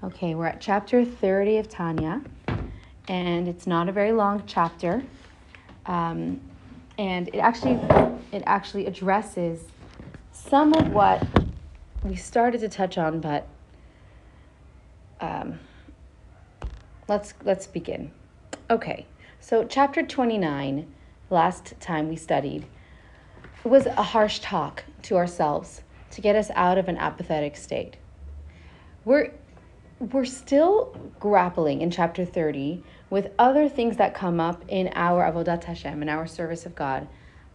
Okay, we're at chapter 30 of Tanya, and it's not a very long chapter, and it actually addresses some of what we started to touch on, but let's begin. Okay, so chapter 29, last time we studied, was a harsh talk to ourselves to get us out of an apathetic state. We're still grappling in chapter 30 with other things that come up in our Avodat Hashem, in our service of God,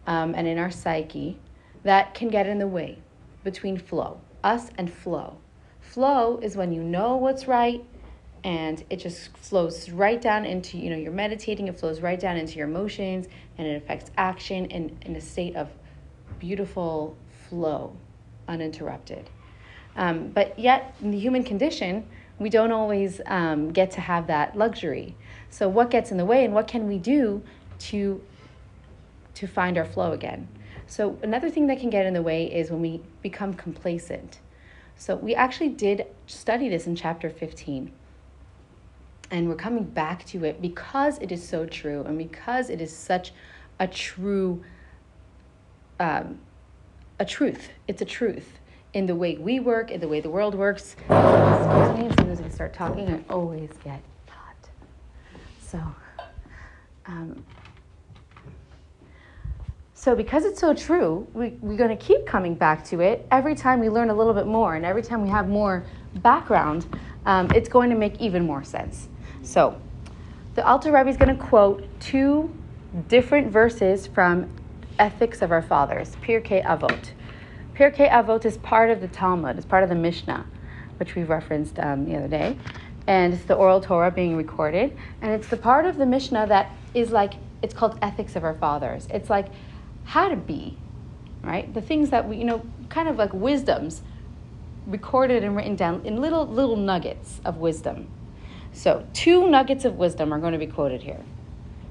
and in our psyche that can get in the way between flow, us and flow. Flow is when you know what's right and it just flows right down into, you're meditating, it flows right down into your emotions and it affects action in a state of beautiful flow, uninterrupted. But yet, in the human condition, we don't always get to have that luxury. So what gets in the way and what can we do to find our flow again? So another thing that can get in the way is when we become complacent. So we actually did study this in chapter 15. And we're coming back to it because it is so true and because it is such a true, a truth. It's a truth in the way we work, in the way the world works. Excuse me, as soon as I start talking, I always get hot. So because it's so true, we're going to keep coming back to it every time we learn a little bit more, and every time we have more background, it's going to make even more sense. So the Alter Rebbe is going to quote two different verses from Ethics of Our Fathers, Pirkei Avot. Pirkei Avot is part of the Talmud, it's part of the Mishnah, which we referenced the other day. And it's the oral Torah being recorded. And it's the part of the Mishnah that is it's called Ethics of Our Fathers. It's like how to be, right? The things that we, kind of like wisdoms recorded and written down in little nuggets of wisdom. So 2 nuggets of wisdom are going to be quoted here.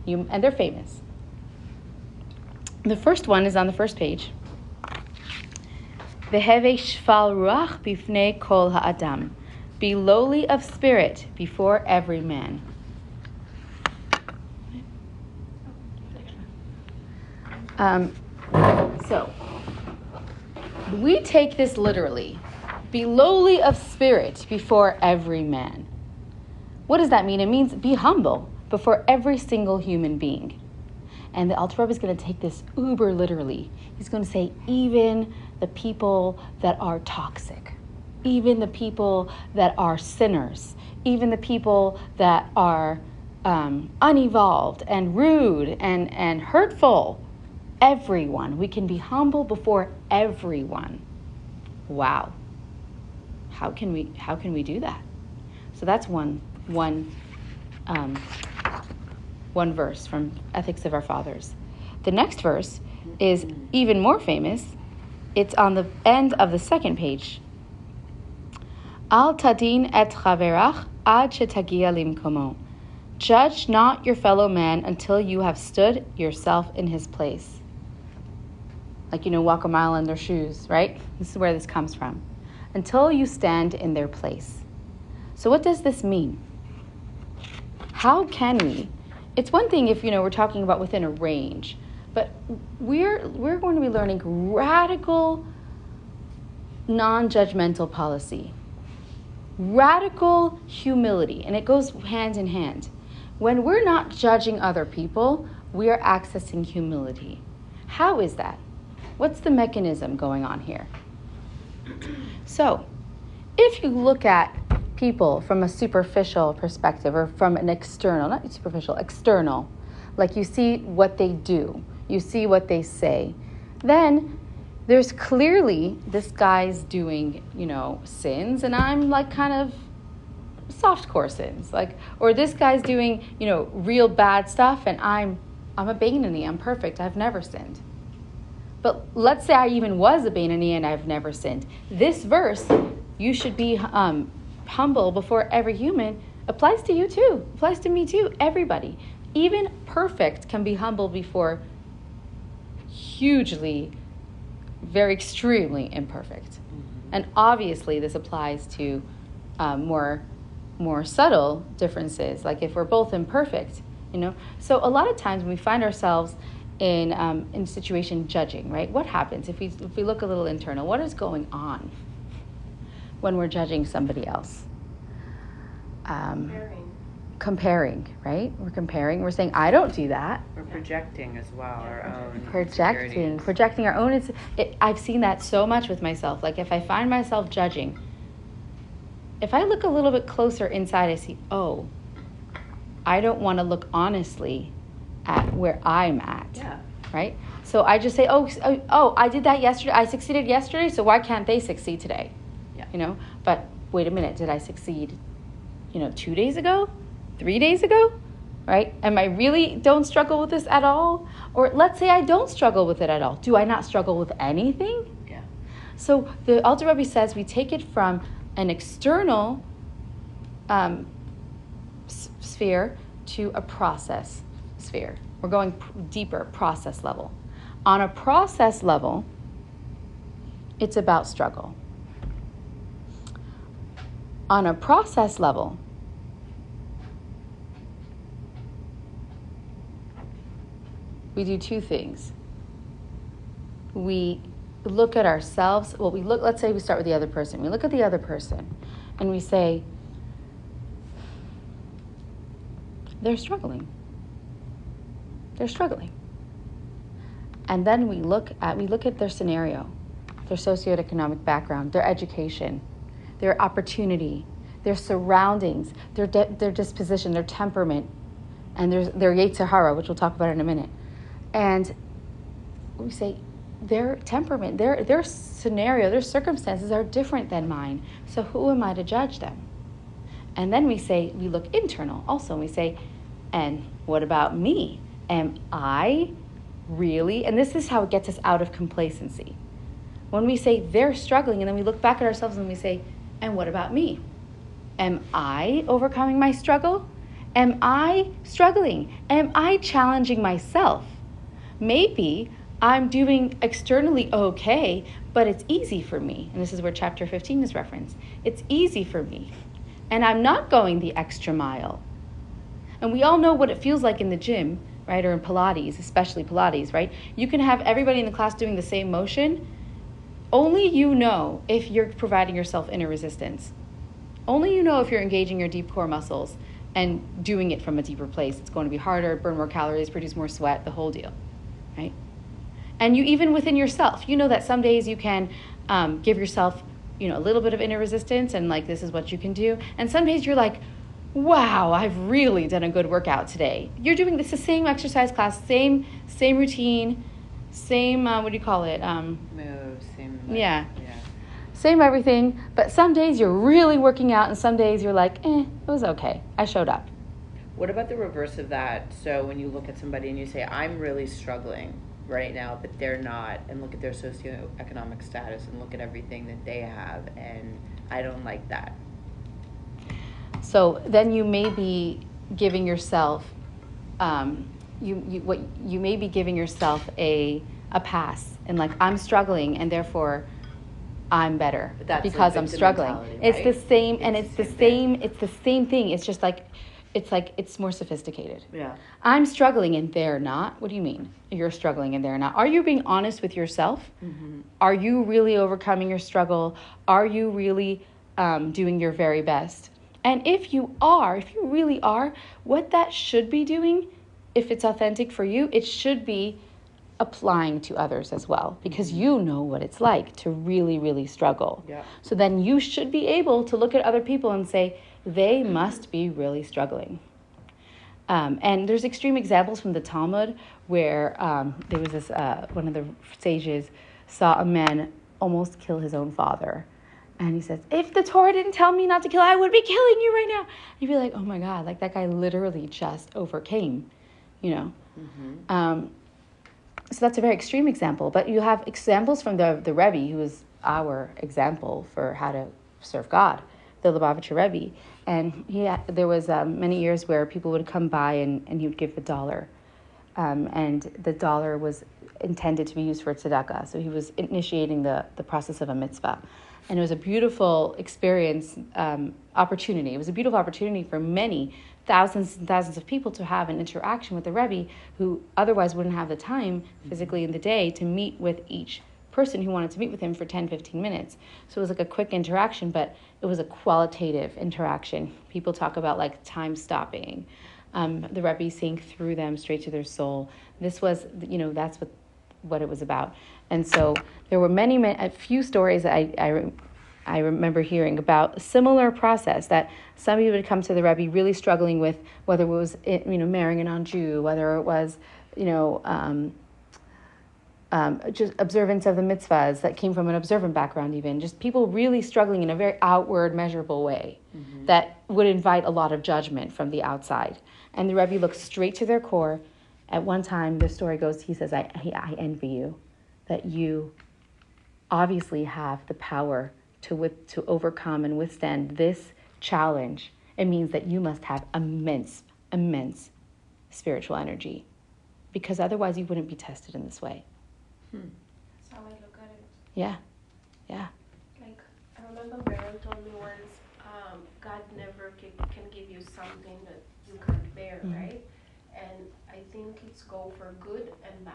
And they're famous. The first one is on the first page. Veheve shfal ruach bifnei kol ha'adam. Be lowly of spirit before every man. So, we take this literally. Be lowly of spirit before every man. What does that mean? It means be humble before every single human being. And the Alter Rebbe is going to take this uber literally. He's going to say even the people that are toxic, even the people that are sinners, even the people that are unevolved and rude and hurtful, everyone. We can be humble before everyone. Wow. How can we do that? So that's one verse from Ethics of Our Fathers. The next verse is even more famous. It's on the end of the second page. Al tadin et chaverach ad shetagia limkomo. Judge not your fellow man until you have stood yourself in his place. Walk a mile in their shoes, right? This is where this comes from. Until you stand in their place. So what does this mean? How can we? It's one thing if, we're talking about within a range, but we're going to be learning radical, non-judgmental policy, radical humility, and it goes hand in hand. When we're not judging other people, we are accessing humility. How is that? What's the mechanism going on here? So, if you look at people from a superficial perspective or from an external, not superficial, external, like you see what they do, you see what they say, then there's clearly this guy's doing, sins, and I'm kind of softcore sins, or this guy's doing, real bad stuff, and I'm a Beinoni, I'm perfect, I've never sinned. But let's say I even was a Beinoni and I've never sinned. This verse, you should be humble before every human, applies to you too, applies to me too, everybody. Even perfect can be humble before hugely, very extremely imperfect. And obviously this applies to more more subtle differences, like if we're both imperfect, So a lot of times when we find ourselves in a situation judging, right? What happens if we look a little internal? What is going on when we're judging somebody else? Comparing, right? We're comparing. We're saying, I don't do that. We're projecting as well, our own projecting our own. I've seen that so much with myself. Like if I find myself judging, if I look a little bit closer inside, I see, oh, I don't want to look honestly at where I'm at. Yeah. Right? So I just say, oh, I did that yesterday. I succeeded yesterday, so why can't they succeed today? Yeah. But wait a minute, did I succeed, 2 days ago? 3 days ago? Right? Am I really don't struggle with this at all? Or let's say I don't struggle with it at all. Do I not struggle with anything? Yeah. So the Alter Rebbe says we take it from an external sphere to a process sphere. We're going deeper, process level. On a process level, it's about struggle. On a process level, we do two things. We look at ourselves. Let's say we start with the other person. We look at the other person and we say, they're struggling. They're struggling. And then we look at their scenario, their socioeconomic background, their education, their opportunity, their surroundings, their disposition, their temperament, and their Yetzer Hara, which we'll talk about in a minute. And we say, their temperament, their scenario, their circumstances are different than mine. So who am I to judge them? And then we look internal also, and we say, and what about me? Am I really, and this is how it gets us out of complacency. When we say they're struggling, and then we look back at ourselves and we say, and what about me? Am I overcoming my struggle? Am I struggling? Am I challenging myself? Maybe I'm doing externally okay, but it's easy for me. And this is where chapter 15 is referenced. It's easy for me. And I'm not going the extra mile. And we all know what it feels like in the gym, right? Or in Pilates, especially Pilates, right? You can have everybody in the class doing the same motion. Only you know if you're providing yourself inner resistance. Only you know if you're engaging your deep core muscles and doing it from a deeper place. It's going to be harder, burn more calories, produce more sweat, the whole deal, right? And you, even within yourself, you know that some days you can give yourself, a little bit of inner resistance and like, this is what you can do. And some days you're like, wow, I've really done a good workout today. You're doing this the same exercise class, same routine, same, what do you call it? Moves, same. Yeah. Same everything, but some days you're really working out and some days you're like, it was okay. I showed up. What about the reverse of that? So when you look at somebody and you say, I'm really struggling right now, but they're not, and look at their socioeconomic status and look at everything that they have, and I don't like that. So then you may be giving yourself, you may be giving yourself a pass, and like, I'm struggling and therefore I'm better because I'm struggling. Right? It's the same, and it's the same thing. It's just like, it's more sophisticated. Yeah. I'm struggling and they're not. What do you mean? You're struggling and they're not. Are you being honest with yourself? Mm-hmm. Are you really overcoming your struggle? Are you really doing your very best? And if you really are, what that should be doing, if it's authentic for you, it should be applying to others as well, because you know what it's like to really, really struggle. Yeah. So then you should be able to look at other people and say, they must be really struggling. And there's extreme examples from the Talmud where there was this, one of the sages saw a man almost kill his own father. And he says, if the Torah didn't tell me not to kill, I would be killing you right now. You'd be like, oh my God, like that guy literally just overcame, Mm-hmm. So that's a very extreme example. But you have examples from the Rebbe, who is our example for how to serve God, the Lubavitcher Rebbe. And there was many years where people would come by and he would give $1. And the dollar was intended to be used for tzedakah. So he was initiating the process of a mitzvah. And it was a beautiful experience, opportunity. It was a beautiful opportunity for many thousands and thousands of people to have an interaction with the Rebbe who otherwise wouldn't have the time physically in the day to meet with each person who wanted to meet with him for 10, 15 minutes. So it was like a quick interaction, but it was a qualitative interaction. People talk about like time stopping. The Rebbe seeing through them straight to their soul. This was, that's what it was about. And so there were a few stories that I remember hearing about a similar process, that somebody would come to the Rebbe really struggling with whether it was, marrying a non-Jew, whether it was, just observance of the mitzvahs that came from an observant background, even just people really struggling in a very outward, measurable way that would invite a lot of judgment from the outside. And the Rebbe looked straight to their core. At one time, the story goes, he says, I envy you, that you obviously have the power to overcome and withstand this challenge. It means that you must have immense spiritual energy, because otherwise you wouldn't be tested in this way. That's how I look at it. Yeah. Like, I remember Baron told me once, God never can give you something that you can't bear, right? And I think it's go for good and bad.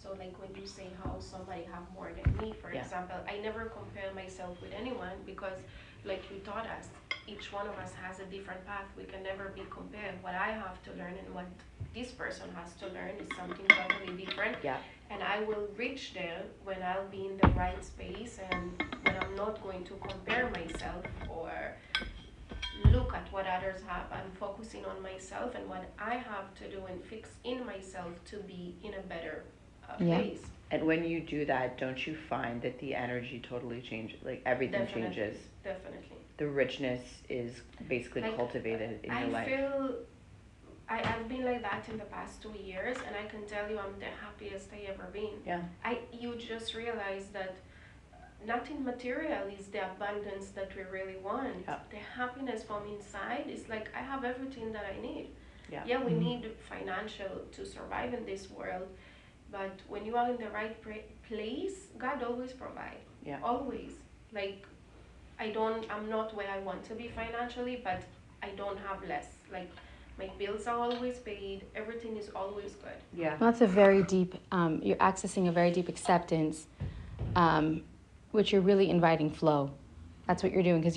So like when you say how somebody have more than me, for example, I never compare myself with anyone, because like you taught us, each one of us has a different path. We can never be compared. What I have to learn and what this person has to learn is something totally different. Yeah. And I will reach there when I'll be in the right space, and when I'm not going to compare myself or look at what others have. I'm focusing on myself and what I have to do and fix in myself to be in a better place. And when you do that, don't you find that the energy totally changes? Like everything changes. Definitely. The richness is basically like, cultivated in your life. I've been like that in the past 2 years, and I can tell you I'm the happiest I ever been. Yeah. You just realize that nothing material is the abundance that we really want. Yeah. The happiness from inside is like, I have everything that I need. Yeah, we need financial to survive in this world, but when you are in the right place, God always provides. Yeah. Always. Like, I'm not where I want to be financially, but I don't have less. Like, my bills are always paid. Everything is always good. Yeah. Well, that's a very deep, you're accessing a very deep acceptance, which you're really inviting flow. That's what you're doing, because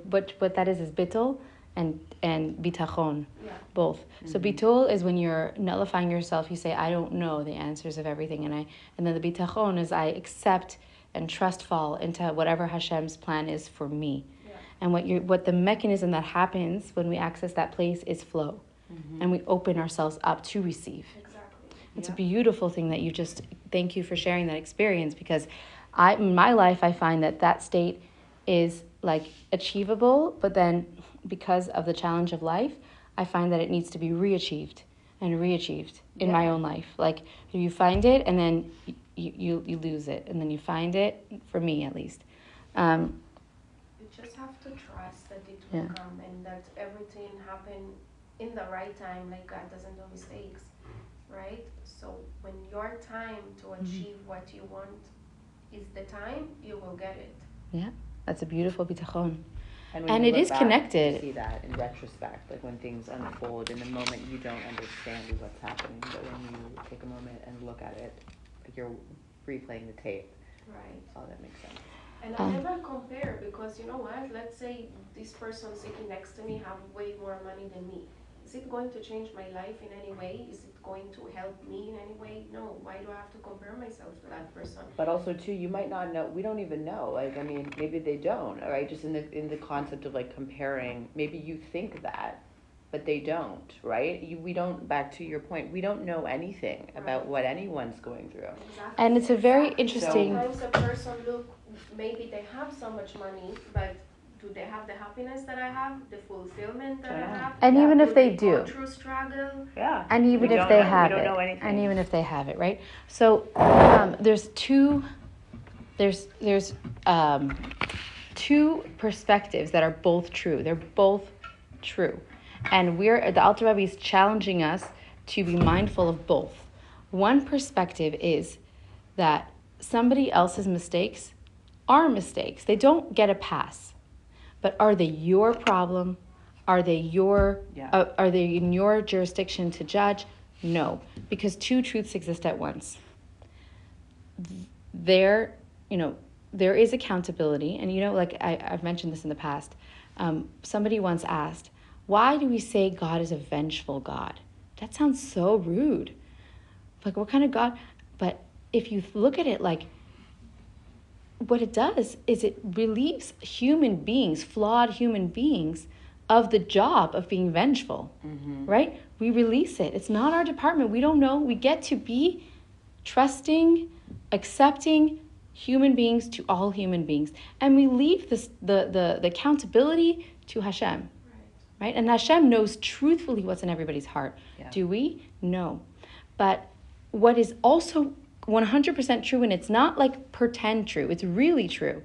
what that is bittul and bitachon, both. So bittul is when you're nullifying yourself. You say, I don't know the answers of everything, and then the bitachon is I accept and fall into whatever Hashem's plan is for me. And what the mechanism that happens when we access that place is flow, and we open ourselves up to receive. Exactly. It's a beautiful thing that you just, thank you for sharing that experience, because in my life, I find that state is like achievable, but then because of the challenge of life, I find that it needs to be reachieved in my own life. Like you find it and then you lose it, and then you find it, for me at least. You just have to trust that it will come, and that everything happen in the right time. Like God doesn't do mistakes, right? So when your time to achieve what you want is the time, you will get it. Yeah, that's a beautiful bitachon. And it is connected. You see that in retrospect, like when things unfold in the moment, you don't understand what's happening, but when you take a moment and look at it, like you're replaying the tape. Right. Oh, that makes sense. And I never compare, because you know what? Let's say this person sitting next to me have way more money than me. Is it going to change my life in any way? Is it going to help me in any way? No. Why do I have to compare myself to that person? But also too, you might not know. We don't even know. Like, I mean, maybe they don't. Right? Just in the concept of like comparing. Maybe you think that, but they don't. Right? We don't. Back to your point, we don't know anything about what anyone's going through. Exactly. And it's a very interesting. Sometimes a person maybe they have so much money, but do they have the happiness that I have, the fulfillment that I have? And even if they do, go through struggle. Yeah. And even if they have it, and even if they have it, right? So there's two perspectives that are both true. They're both true, and the Alter Rebbe is challenging us to be mindful of both. One perspective is that somebody else's mistakes are mistakes. They don't get a pass. But are they your problem? Are they are they in your jurisdiction to judge? No, because two truths exist at once. There is accountability, and like I've mentioned this in the past. Somebody once asked, why do we say God is a vengeful God? That sounds so rude. Like, what kind of God? But if you look at it, like, what it does is it relieves human beings, flawed human beings, of the job of being vengeful, right? We release it. It's not our department. We don't know. We get to be trusting, accepting human beings to all human beings. And we leave the accountability to Hashem, right? And Hashem knows truthfully what's in everybody's heart. Yeah. Do we? No. But what is also 100% true, and it's not like pretend true, it's really true,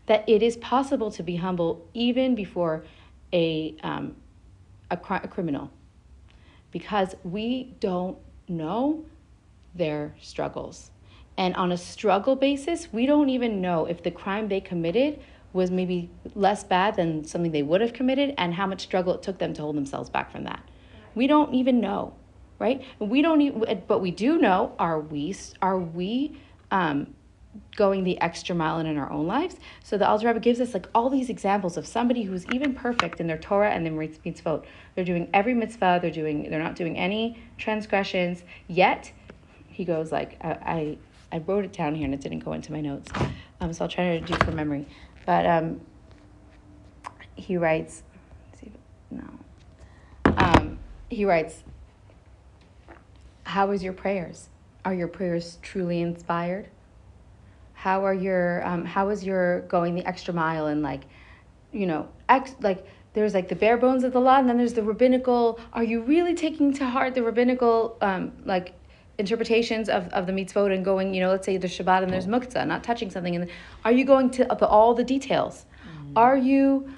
that it is possible to be humble even before a criminal, because we don't know their struggles. And on a struggle basis, we don't even know if the crime they committed was maybe less bad than something they would have committed, and how much struggle it took them to hold themselves back from that. We don't even know, right? We don't even, but we do know, are we going the extra mile in our own lives? So the Alter Rebbe gives us like all these examples of somebody who's even perfect in their Torah and their mitzvot. They're doing every mitzvah, they're not doing any transgressions, yet he goes like, I wrote it down here and it didn't go into my notes, so I'll try to do it from memory. But he writes, he writes, how is your prayers? Are your prayers truly inspired? How is your going the extra mile and there's like the bare bones of the law, and then there's the rabbinical. Are you really taking to heart the rabbinical interpretations of the mitzvot and going, let's say there's Shabbat and there's muktzah, not touching something, and are you going to all the details? Are you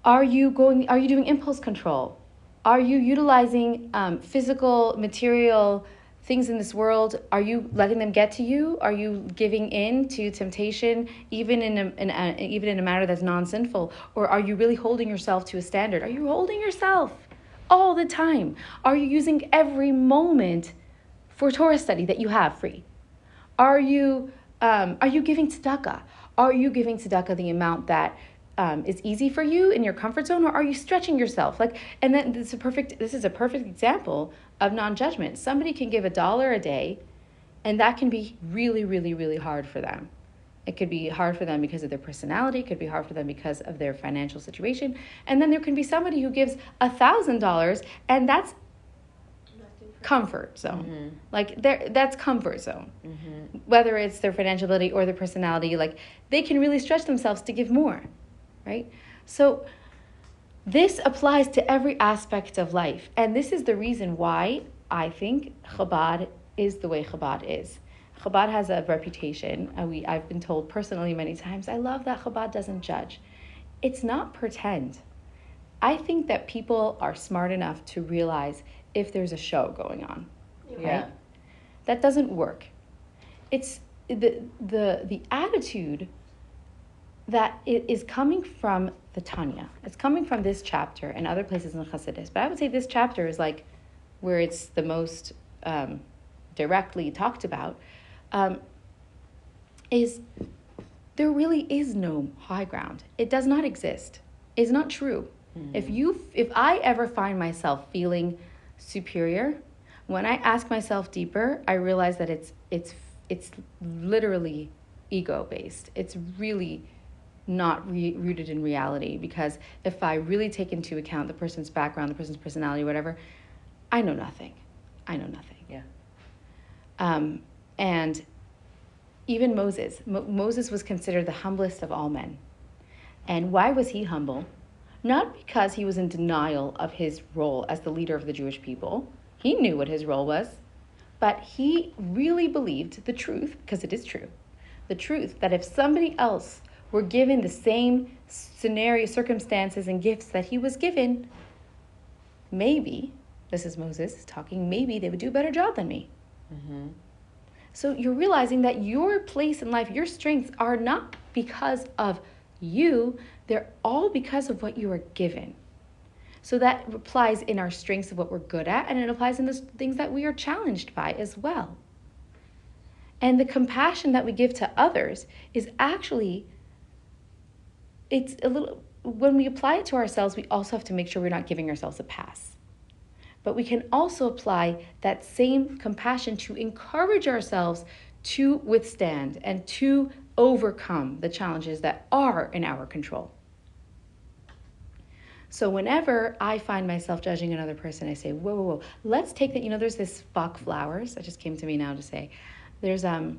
doing impulse control? Are you utilizing physical, material things in this world? Are you letting them get to you? Are you giving in to temptation, even in a manner that's non-sinful? Or are you really holding yourself to a standard? Are you holding yourself all the time? Are you using every moment for Torah study that you have free? Are you giving tzedakah? Are you giving tzedakah the amount that is easy for you in your comfort zone, or are you stretching yourself? And then this is a perfect example of non-judgment. Somebody can give $1 a day, and that can be really, really, really hard for them. It could be hard for them because of their personality. It could be hard for them because of their financial situation. And then there can be somebody who gives $1,000, and that's comfort zone. That's comfort zone. Whether it's their financial ability or their personality, they can really stretch themselves to give more. Right? So this applies to every aspect of life. And this is the reason why I think Chabad is the way Chabad is. Chabad has a reputation. I've been told personally many times, I love that Chabad doesn't judge. It's not pretend. I think that people are smart enough to realize if there's a show going on. Yeah. Right? That doesn't work. It's the attitude that it is coming from the Tanya. It's coming from this chapter and other places in the Chassidus. But I would say this chapter is where it's the most directly talked about, is there really is no high ground. It does not exist. It's not true. If I ever find myself feeling superior, when I ask myself deeper, I realize that it's literally ego-based. It's really not rooted in reality, because if I really take into account the person's background, the person's personality, whatever, I know nothing. Yeah. And even Moses was considered the humblest of all men. And why was he humble? Not because he was in denial of his role as the leader of the Jewish people. He knew what his role was, but he really believed the truth, because it is true, the truth that if somebody else were given the same scenario, circumstances, and gifts that he was given, maybe, this is Moses talking, maybe they would do a better job than me. So you're realizing that your place in life, your strengths are not because of you, they're all because of what you are given. So that applies in our strengths of what we're good at, and it applies in the things that we are challenged by as well. And the compassion that we give to others is actually, it's a little, when we apply it to ourselves, we also have to make sure we're not giving ourselves a pass. But we can also apply that same compassion to encourage ourselves to withstand and to overcome the challenges that are in our control. So whenever I find myself judging another person, I say, whoa, whoa, whoa, let's take that. There's this Bach flowers that just came to me now to say, there's, I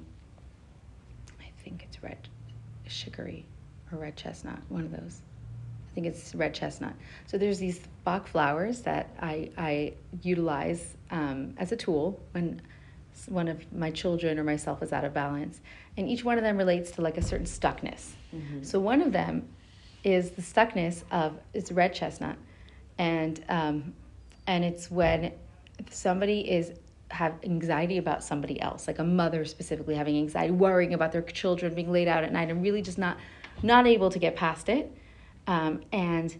think it's red chicory or red chestnut, one of those. I think it's red chestnut. So there's these Bach flowers that I utilize as a tool when one of my children or myself is out of balance. And each one of them relates to like a certain stuckness. Mm-hmm. So one of them is the stuckness of, it's red chestnut. And it's when somebody have anxiety about somebody else, like a mother specifically having anxiety, worrying about their children being laid out at night and really just not able to get past it. And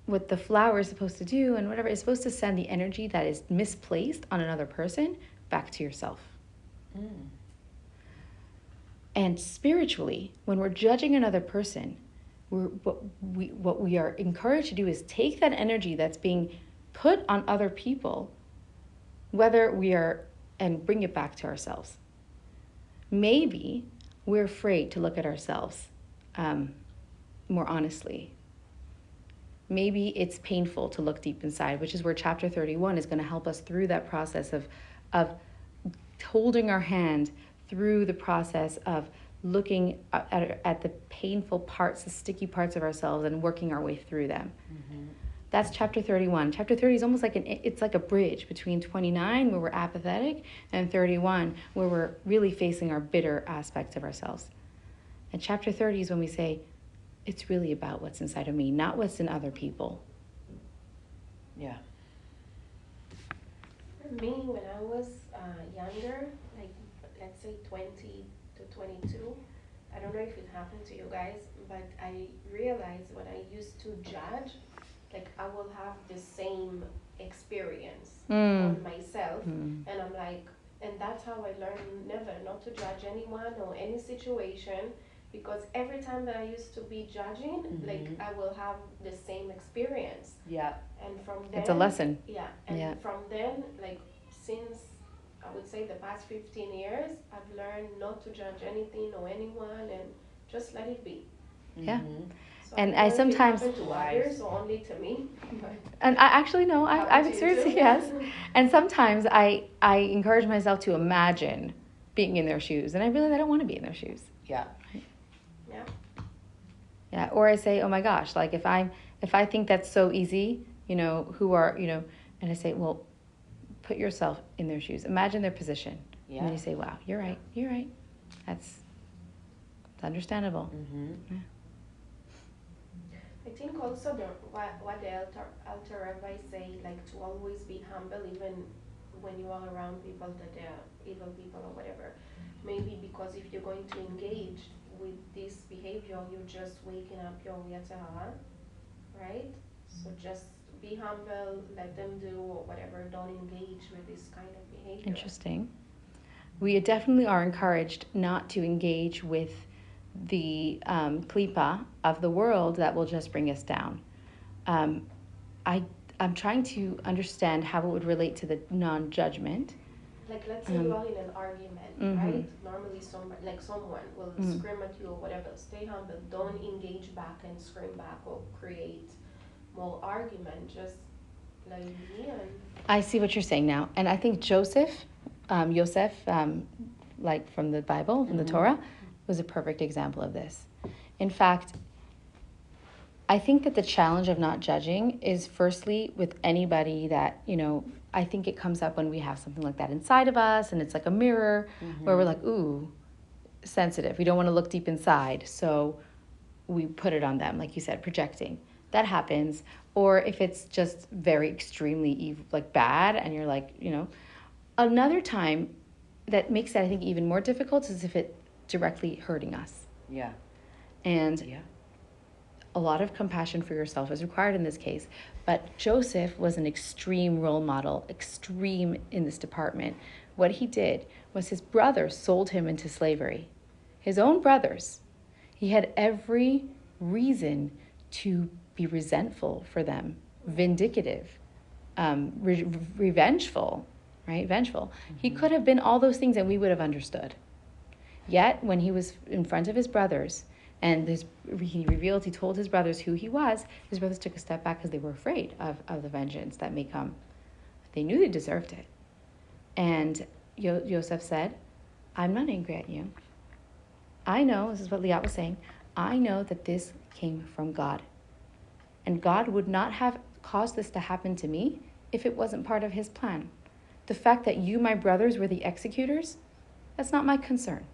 what the flower is supposed to do and whatever is supposed to send the energy that is misplaced on another person back to yourself. Mm. And spiritually, when we're judging another person, what we are encouraged to do is take that energy that's being put on other people, and bring it back to ourselves. Maybe we're afraid to look at ourselves more honestly. Maybe it's painful to look deep inside, which is where chapter 31 is going to help us through that process of holding our hand through the process of looking at the painful parts, the sticky parts of ourselves, and working our way through them. Mm-hmm. That's chapter 31. Chapter 30 is almost like it's like a bridge between 29, where we're apathetic, and 31, where we're really facing our bitter aspects of ourselves. And chapter 30 is when we say, it's really about what's inside of me, not what's in other people. Yeah. For me, when I was younger, like let's say 20 to 22, I don't know if it happened to you guys, but I realized when I used to judge, like I will have the same experience on myself, and I'm like, and that's how I learned never not to judge anyone or any situation, because every time that I used to be judging, mm-hmm. like I will have the same experience. Yeah. And from then, it's a lesson. Yeah. And from then, like since I would say the past 15 years, I've learned not to judge anything or anyone and just let it be. Yeah. Mm-hmm. So and I sometimes to others or only to me. And I actually no, I'm seriously yes. And sometimes I encourage myself to imagine being in their shoes, and I realize I don't want to be in their shoes. Yeah. Yeah. Yeah. Or I say, oh my gosh, like if I think that's so easy, who are and I say, well, put yourself in their shoes. Imagine their position. Yeah. And then you say, wow, you're right. That's understandable. Mm-hmm. Yeah. I think also what the Alter Rabbi say, like to always be humble even when you are around people that they are evil people or whatever. Maybe because if you're going to engage with this behavior, you're just waking up your Yetzer Hara, right? So just be humble, let them do or whatever, don't engage with this kind of behavior. Interesting. We definitely are encouraged not to engage with the klipa of the world that will just bring us down. I'm trying to understand how it would relate to the non-judgment. Like let's say you are in an argument, mm-hmm. right? Normally someone will mm-hmm. scream at you or whatever. Stay humble. Don't engage back and scream back or create more argument. Just let it be. I see what you're saying now. And I think Yosef, like from the Bible, from mm-hmm. the Torah, was a perfect example of this. In fact, I think that the challenge of not judging is firstly with anybody that, I think it comes up when we have something like that inside of us, and it's like a mirror mm-hmm. where we're like, ooh, sensitive. We don't want to look deep inside, so we put it on them, like you said, projecting. That happens. Or if it's just very extremely evil, like bad, and you're like, Another time, that makes it, I think, even more difficult is if it directly hurting us. Yeah. And Yeah. a lot of compassion for yourself is required in this case. But Joseph was an extreme role model, extreme in this department. What he did was his brothers sold him into slavery. His own brothers. He had every reason to be resentful for them, vindictive, revengeful, right? Vengeful. He could have been all those things and we would have understood. Yet, when he was in front of his brothers and he told his brothers who he was, his brothers took a step back because they were afraid of the vengeance that may come. They knew they deserved it. And Yosef said, I'm not angry at you. I know, this is what Liat was saying, I know that this came from God. And God would not have caused this to happen to me if it wasn't part of his plan. The fact that you, my brothers, were the executors, that's not my concern.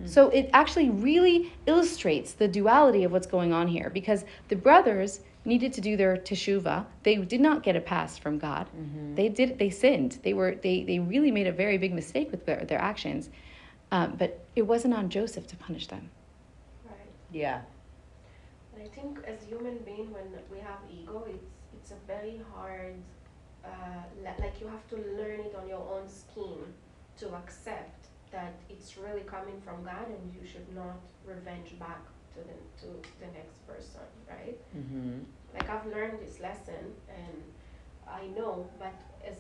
So it actually really illustrates the duality of what's going on here, because the brothers needed to do their teshuvah. They did not get a pass from God. They sinned. They really made a very big mistake with their actions. But it wasn't on Joseph to punish them. Right. Yeah. And I think as human being, when we have ego, it's a very hard, like you have to learn it on your own scheme to accept that it's really coming from God and you should not revenge back to the next person, right? Mm-hmm. Like I've learned this lesson and I know, but it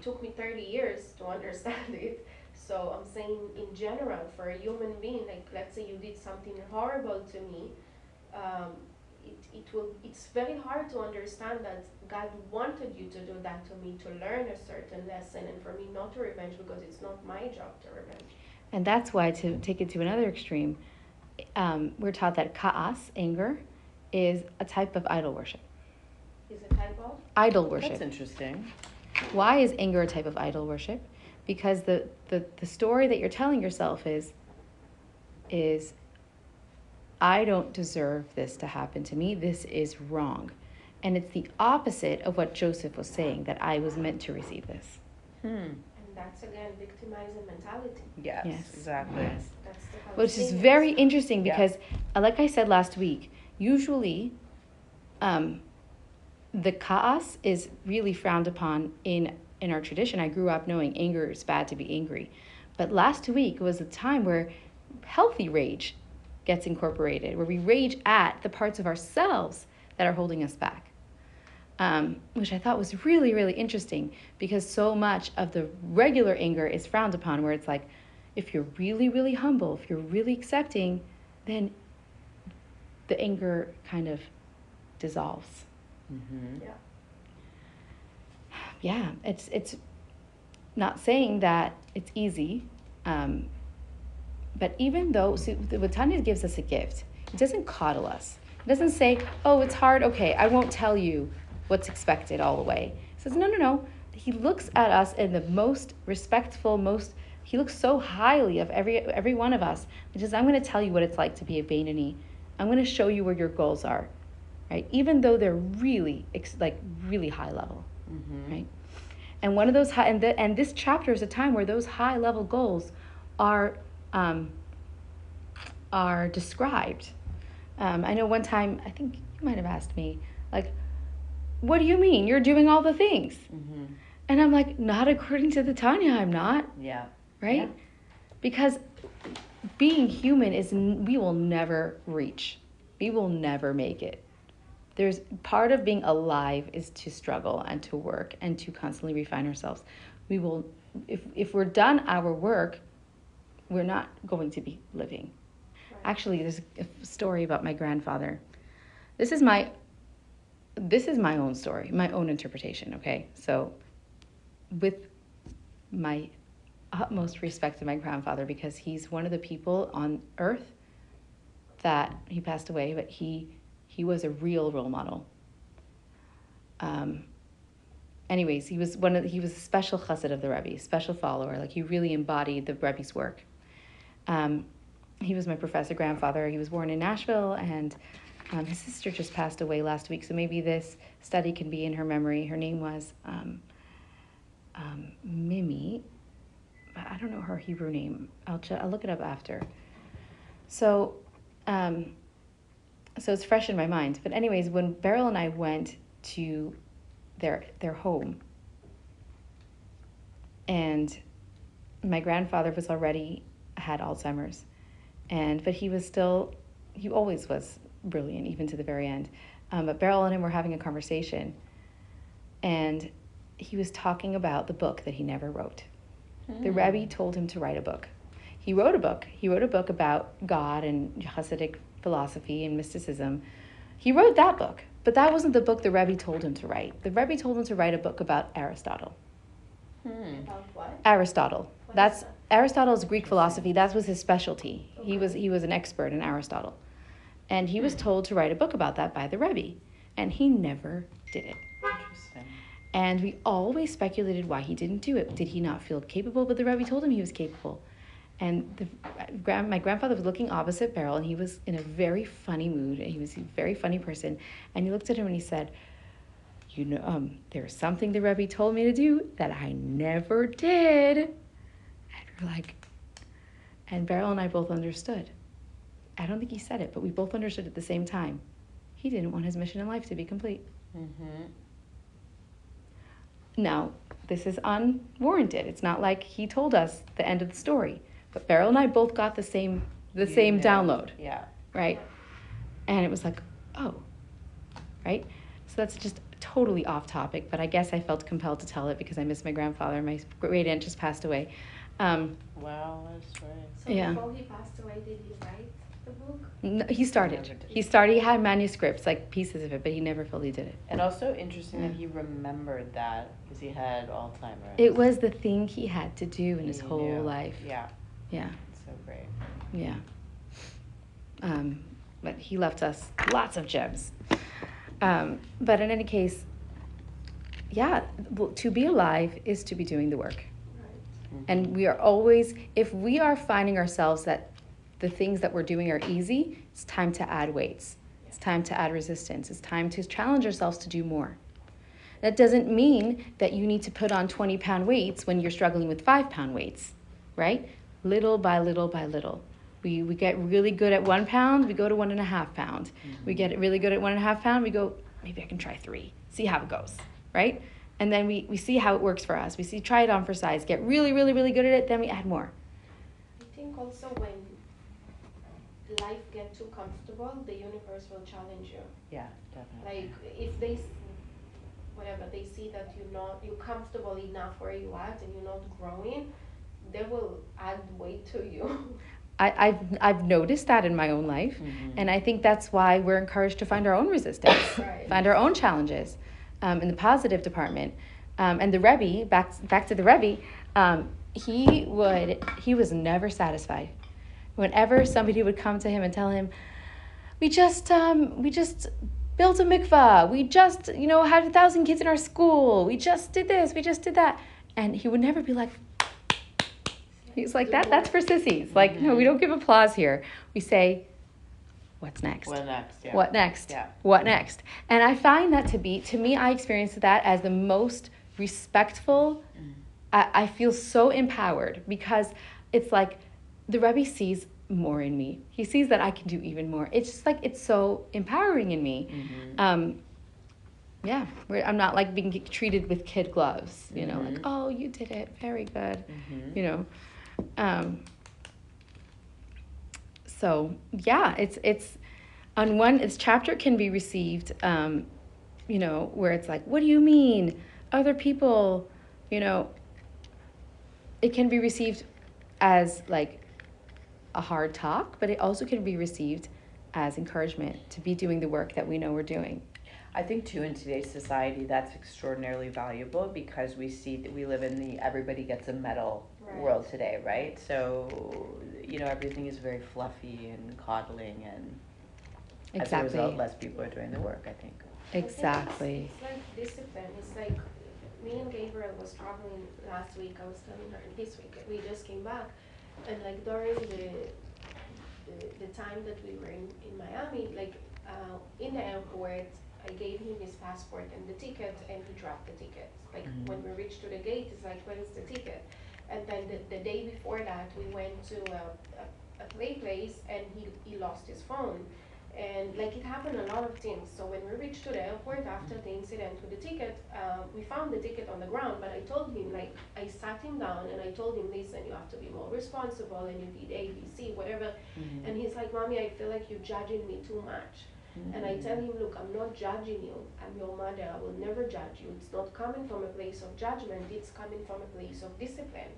took me 30 years to understand it. So I'm saying in general, for a human being, like let's say you did something horrible to me, it's very hard to understand that God wanted you to do that to me to learn a certain lesson and for me not to revenge because it's not my job to revenge. And that's why, to take it to another extreme, we're taught that ka'as, anger, is a type of idol worship. Is a type of? Idol worship. That's interesting. Why is anger a type of idol worship? Because the story that you're telling yourself is I don't deserve this to happen to me. This is wrong. And it's the opposite of what Joseph was saying, that I was meant to receive this. And that's again victimizing mentality. Yes. Exactly. That's the Which is very interesting because, like I said last week, usually the ka'as is really frowned upon in our tradition. I grew up knowing anger is bad to be angry. But last week was a time where healthy rage gets incorporated, where we rage at the parts of ourselves that are holding us back. Which I thought was really, really interesting because so much of the regular anger is frowned upon, where it's like, if you're really, really humble, if you're really accepting, then the anger kind of dissolves. Mm-hmm. Yeah, it's not saying that it's easy, but even though, see, what Tanya gives us a gift, it doesn't coddle us. It doesn't say, oh, it's hard, okay, I won't tell you what's expected all the way. He says, no. He looks at us in the most respectful, he looks so highly of every one of us. He says, I'm going to tell you what it's like to be a Beinoni. I'm going to show you where your goals are, right? Even though they're really, really high level, right? And one of those high, and this chapter is a time where those high level goals are described. I know one time, I think you might have asked me, like, what do you mean? You're doing all the things. And I'm like, not according to the Tanya, I'm not. Yeah. Right? Yeah. Because being human we will never reach. We will never make it. There's part of being alive is to struggle and to work and to constantly refine ourselves. We will, if we're done our work, we're not going to be living. Right. Actually, there's a story about my grandfather. This is my own story, my own interpretation, okay? So with my utmost respect to my grandfather, because he's one of the people on earth that, he passed away, but he was a real role model. Anyways, he was a special chassid of the Rebbe, special follower. Like, he really embodied the Rebbe's work. He was my professor grandfather. He was born in Nashville, and his sister just passed away last week, so maybe this study can be in her memory. Her name was Mimi. I don't know her Hebrew name. I'll look it up after. So, so it's fresh in my mind. But anyways, when Beryl and I went to their home, and my grandfather was already had Alzheimer's, but he always was brilliant, even to the very end. But Beryl and him were having a conversation, and he was talking about the book that he never wrote. The Rebbe told him to write a book. He wrote a book. He wrote a book about God and Hasidic philosophy and mysticism. He wrote that book, but that wasn't the book the Rebbe told him to write. The Rebbe told him to write a book about Aristotle. About what? Aristotle. What is that? Aristotle's Greek philosophy. That was his specialty. Okay. He was an expert in Aristotle, and he was told to write a book about that by the Rebbe, and he never did it. Interesting. And we always speculated why he didn't do it. Did he not feel capable? But the Rebbe told him he was capable. And my grandfather was looking opposite Beryl, and he was in a very funny mood. He was a very funny person. And he looked at him and he said, there's something the Rebbe told me to do that I never did. And we're like, and Beryl and I both understood. I don't think he said it, but we both understood at the same time. He didn't want his mission in life to be complete. Mm-hmm. Now, this is unwarranted. It's not like he told us the end of the story. But Beryl and I both got the same download. Yeah. Right? And it was like, oh. Right? So that's just totally off topic, but I guess I felt compelled to tell it because I miss my grandfather. My great aunt just passed away. Wow, that's right. So before he passed away, did he write the book? No, he started. He had manuscripts, like pieces of it, but he never fully did it. And also interesting that he remembered that because he had Alzheimer's. It was the thing he had to do in his whole life. Yeah. Yeah. So great. Yeah. But he left us lots of gems. But in any case, yeah, to be alive is to be doing the work. Right. Mm-hmm. And we are always, if we are finding ourselves that the things that we're doing are easy, it's time to add weights. It's time to add resistance. It's time to challenge ourselves to do more. That doesn't mean that you need to put on 20-pound weights when you're struggling with 5-pound weights, right? Little by little by little. We get really good at 1 pound, we go to 1.5 pound. Mm-hmm. We get really good at 1.5 pound, we go, maybe I can try 3, see how it goes, right? And then we see how it works for us. We try it on for size, get really, really, really good at it, then we add more. I think also when life gets too comfortable, the universe will challenge you. Yeah, definitely. Like if they see that you're comfortable enough where you at and you're not growing, they will add weight to you. I've noticed that in my own life, and I think that's why we're encouraged to find our own resistance, right. Find our own challenges in the positive department. And the Rebbe, back to the Rebbe, he was never satisfied. Whenever somebody would come to him and tell him, we just built a mikvah, we just had 1,000 kids in our school, we just did this, we just did that, and he would never be like. He's like, that's for sissies. Like, no, we don't give applause here. We say, what's next? What next? Yeah. What next? Yeah. What next? And I find that to me, I experience that as the most respectful. I feel so empowered because it's like the Rebbe sees more in me. He sees that I can do even more. It's just like, it's so empowering in me. Mm-hmm. Yeah, I'm not like being treated with kid gloves, like, oh, you did it, very good, So yeah, it's on its chapter can be received, where it's like, what do you mean? Other people, it can be received as like a hard talk, but it also can be received as encouragement to be doing the work that we know we're doing. I think too in today's society that's extraordinarily valuable because we see that we live in the everybody gets a medal world today, right? So, everything is very fluffy and coddling and as a result less people are doing the work, I think. Exactly. It's like discipline. It's like me and Gabriel was traveling last week. I was telling her this week we just came back and like during the time that we were in Miami, like in the airport I gave him his passport and the ticket, and he dropped the ticket. Like when we reached to the gate, it's like, where is the ticket? And then the day before that, we went to a play place, and he lost his phone. And like, it happened a lot of things. So when we reached to the airport after the incident with the ticket, we found the ticket on the ground. But I told him, like, I sat him down and I told him, listen, you have to be more responsible, and you did A, B, C, whatever. Mm-hmm. And he's like, Mommy, I feel like you're judging me too much. And I tell him, look, I'm not judging you. I'm your mother. I will never judge you. It's not coming from a place of judgment. It's coming from a place of discipline.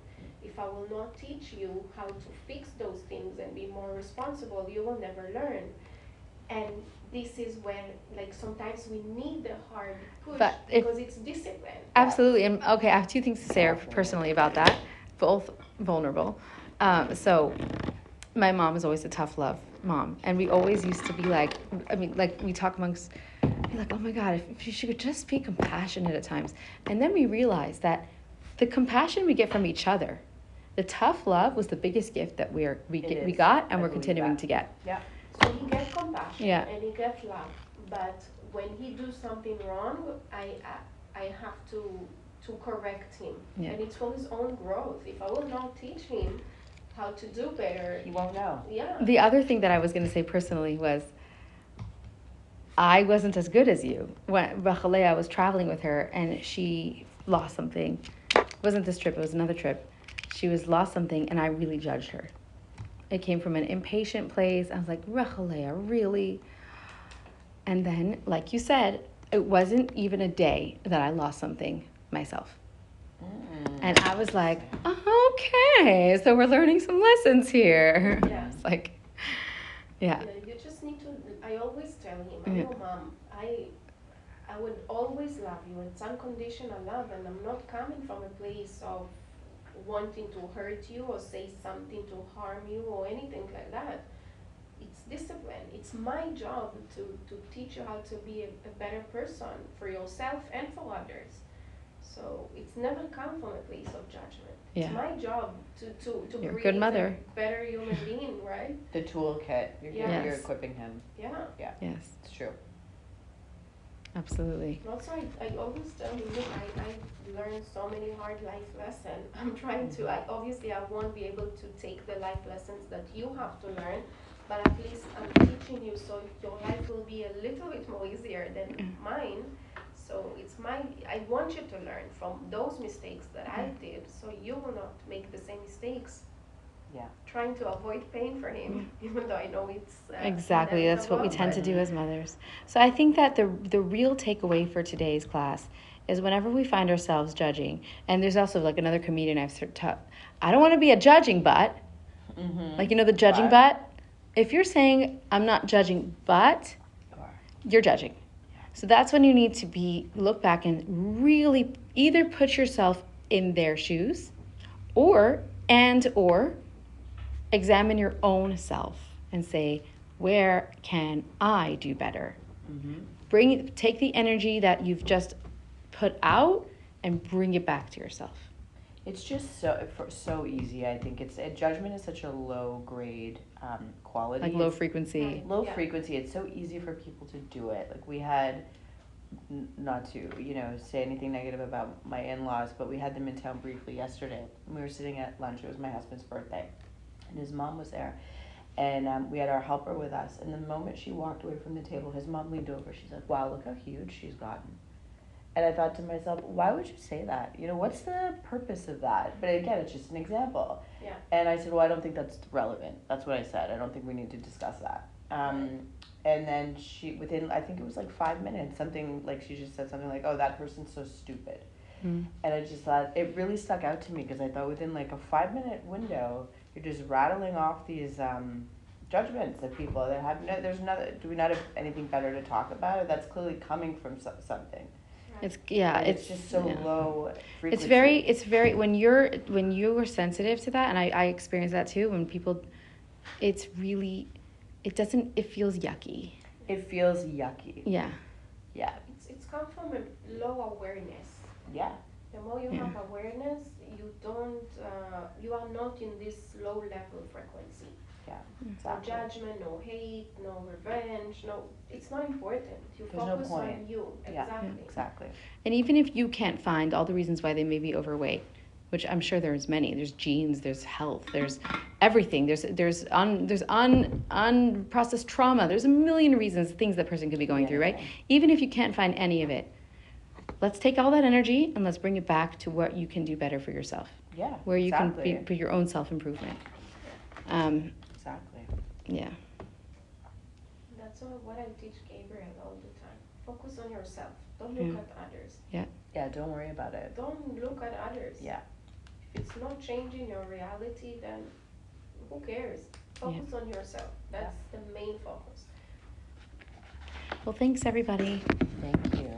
If I will not teach you how to fix those things and be more responsible, you will never learn. And this is when, like, sometimes we need the hard push, because it's discipline. Absolutely. And okay, I have two things to say personally about that, both vulnerable. So my mom is always a tough love mom, and we always used to be like, I mean, like, we talk amongst, like, oh my God, if she could just be compassionate at times. And then we realized that the compassion we get from each other, the tough love was the biggest gift that we got, and we're continuing to get. Yeah. So he gets compassion, yeah, and he gets love, but when he do something wrong, I have to correct him, yeah. And it's for his own growth. If I will not teach him how to do better, he won't know. Yeah. The other thing that I was going to say personally was, I wasn't as good as you. When Rachalea, I was traveling with her, and she lost something. It wasn't this trip, it was another trip. She lost something, and I really judged her. It came from an impatient place. I was like, Rachalea, really? And then, like you said, it wasn't even a day that I lost something myself. And I was like, okay, so we're learning some lessons here. Yeah. It's like, yeah. You just need to, I always tell him, I'm your mom, I would always love you. It's unconditional love, and I'm not coming from a place of wanting to hurt you or say something to harm you or anything like that. It's discipline. It's my job to teach you how to be a better person for yourself and for others. So it's never come from a place of judgment. Yeah. It's my job to You're a create good mother. a better human being, right? The toolkit. You're equipping him. Yeah. Yeah. Yes. It's true. Absolutely. Also, I always tell him, look, I learned so many hard life lessons. I'm trying to, obviously I won't be able to take the life lessons that you have to learn, but at least I'm teaching you so your life will be a little bit more easier than mine. So I want you to learn from those mistakes that I did, so you will not make the same mistakes. Yeah. Trying to avoid pain for him, even though I know it's exactly. That's what we tend to do as mothers. So I think that the real takeaway for today's class is, whenever we find ourselves judging, and there's also, like, another comedian I've taught, I don't want to be a judging butt. Mm-hmm. Like, the judging butt. If you're saying, I'm not judging, but you're judging. So that's when you need to look back and really either put yourself in their shoes, or examine your own self and say, where can I do better? Mm-hmm. Take the energy that you've just put out and bring it back to yourself. It's just so easy. I think judgment is such a low grade quality. Like low frequency. Low frequency. It's so easy for people to do it. Like, we had, not to say anything negative about my in-laws, but we had them in town briefly yesterday. We were sitting at lunch. It was my husband's birthday, and his mom was there, and we had our helper with us. And the moment she walked away from the table, his mom leaned over. She's like, "Wow, look how huge she's gotten." And I thought to myself, why would you say that? What's the purpose of that? But again, it's just an example. Yeah. And I said, well, I don't think that's relevant. That's what I said. I don't think we need to discuss that. And then she, within, I think it was like 5 minutes, something like, she just said something like, oh, that person's so stupid. And I just thought, it really stuck out to me, because I thought within like a 5-minute window, you're just rattling off these judgments of people that have do we not have anything better to talk about? Or that's clearly coming from something. It's just so low frequency. It's very when you are sensitive to that, and I experience that too, when people, it feels yucky. It feels yucky. Yeah. Yeah. It's come from a low awareness. Yeah. The more you have awareness, you are not in this low level frequency. Yeah, exactly. No judgment, no hate, no revenge, it's not important. There's focus no point. on you. Yeah, Exactly. exactly. And even if you can't find all the reasons why they may be overweight, which I'm sure there's many. There's genes, there's health, there's everything. There's unprocessed trauma. There's a million reasons, things that person could be going through, right? Even if you can't find any of it, let's take all that energy and let's bring it back to what you can do better for yourself. Yeah, where you exactly. can be your own self-improvement. Exactly. Yeah. That's what I teach Gabriel all the time. Focus on yourself. Don't look at others. Yeah, don't worry about it. Don't look at others. Yeah. If it's not changing your reality, then who cares? Focus on yourself. That's the main focus. Well, thanks everybody. Thank you.